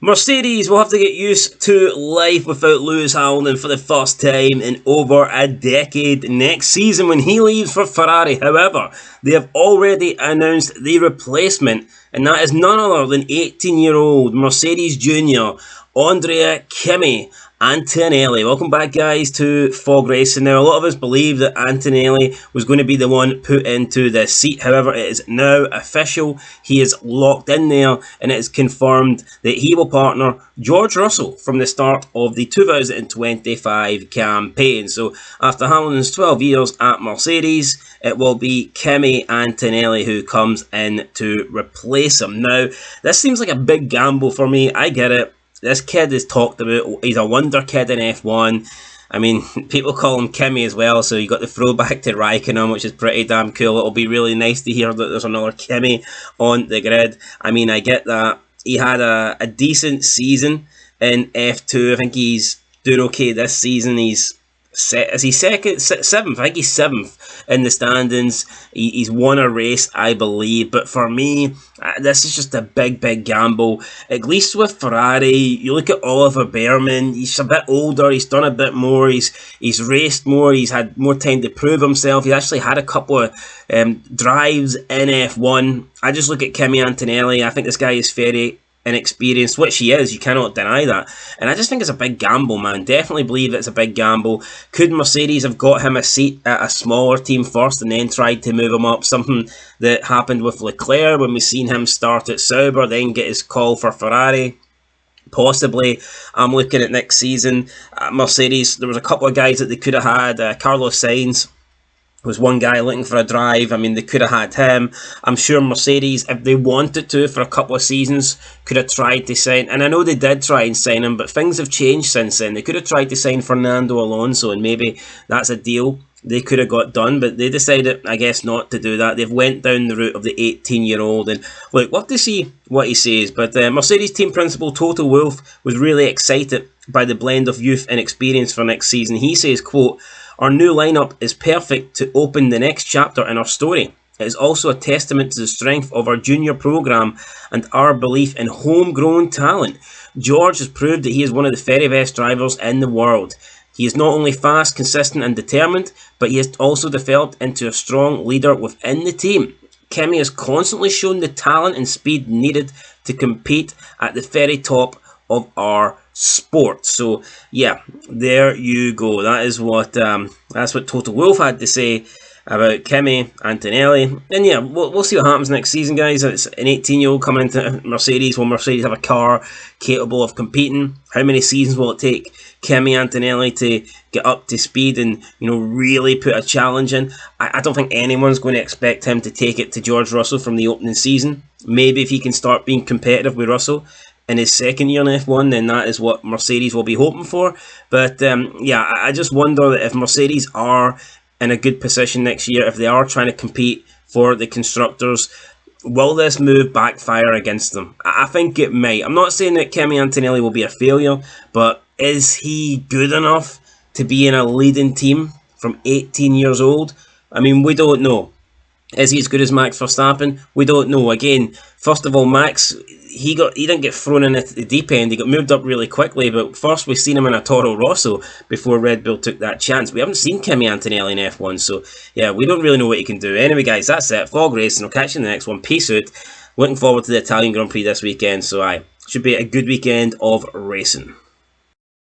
Mercedes will have to get used to life without Lewis Hamilton for the first time in over a decade next season when he leaves for Ferrari. However, they have already announced the replacement, and that is none other than 18-year-old Mercedes Junior Andrea Kimi Antonelli. Welcome back, guys, to Fog Racing. Now, a lot of us believe that Antonelli was going to be the one put into this seat. However, it is now official. He is locked in there, and it is confirmed that he will partner George Russell from the start of the 2025 campaign. So, after Hamilton's 12 years at Mercedes, it will be Kimi Antonelli who comes in to replace him. Now, this seems like a big gamble for me. I get it. This kid is talked about. He's a wonder kid in F1. I mean, people call him Kimi as well, so you got the throwback to Raikkonen, which is pretty damn cool. It'll be really nice to hear that there's another Kimi on the grid. I mean, I get that. He had a decent season in F2. I think he's doing okay this season. Is he second? Seventh? I think he's seventh in the standings. He's won a race, I believe. But for me, this is just a big gamble. At least with Ferrari, you look at Oliver Behrman. He's a bit older. He's done a bit more. He's raced more. He's had more time to prove himself. He's actually had a couple of drives in F1. I just look at Kimi Antonelli. I think this guy is very inexperienced, which he is, you cannot deny that. And I just think it's a big gamble, man. Definitely believe it's a big gamble. Could Mercedes have got him a seat at a smaller team first and then tried to move him up? Something that happened with Leclerc when we seen him start at Sauber, then get his call for Ferrari. Possibly. I'm looking at next season. Mercedes, there was a couple of guys that they could have had. Carlos Sainz was one guy looking for a drive. I mean, they could have had him. I'm sure Mercedes, if they wanted to for a couple of seasons, could have tried to sign, and I know they did try and sign him, but things have changed since then. They could have tried to sign Fernando Alonso, and maybe that's a deal they could have got done, but they decided, I guess, not to do that. They've went down the route of the 18-year-old, and look, we'll have to see what he says. But Mercedes team principal Toto Wolff was really excited by the blend of youth and experience for next season. He says, quote, "Our new lineup is perfect to open the next chapter in our story. It is also a testament to the strength of our junior program and our belief in homegrown talent. George has proved that he is one of the very best drivers in the world. He is not only fast, consistent and determined, but he has also developed into a strong leader within the team. Kimi has constantly shown the talent and speed needed to compete at the very top of our sport." So yeah, there you go. That's what Toto Wolff had to say about Kimi Antonelli. And yeah, we'll see what happens next season, guys. It's an 18-year-old coming into Mercedes. Will Mercedes have a car capable of competing? How many seasons will it take Kimi Antonelli to get up to speed and, you know, really put a challenge in? I don't think anyone's going to expect him to take it to George Russell from the opening season. Maybe if he can start being competitive with Russell in his second year in F1, then that is what Mercedes will be hoping for. But yeah, I just wonder that if Mercedes are in a good position next year, if they are trying to compete for the constructors, will this move backfire against them? I think it might. I'm not saying that Kimi Antonelli will be a failure, but is he good enough to be in a leading team from 18 years old? I mean, we don't know. Is he as good as Max Verstappen? We don't know. Again, first of all, Max, he didn't get thrown in at the deep end. He got moved up really quickly. But first, we've seen him in a Toro Rosso before Red Bull took that chance. We haven't seen Kimi Antonelli in F1. So, yeah, we don't really know what he can do. Anyway, guys, that's it. Fog Racing. I'll catch you in the next one. Peace out. Looking forward to the Italian Grand Prix this weekend. So, should be a good weekend of racing.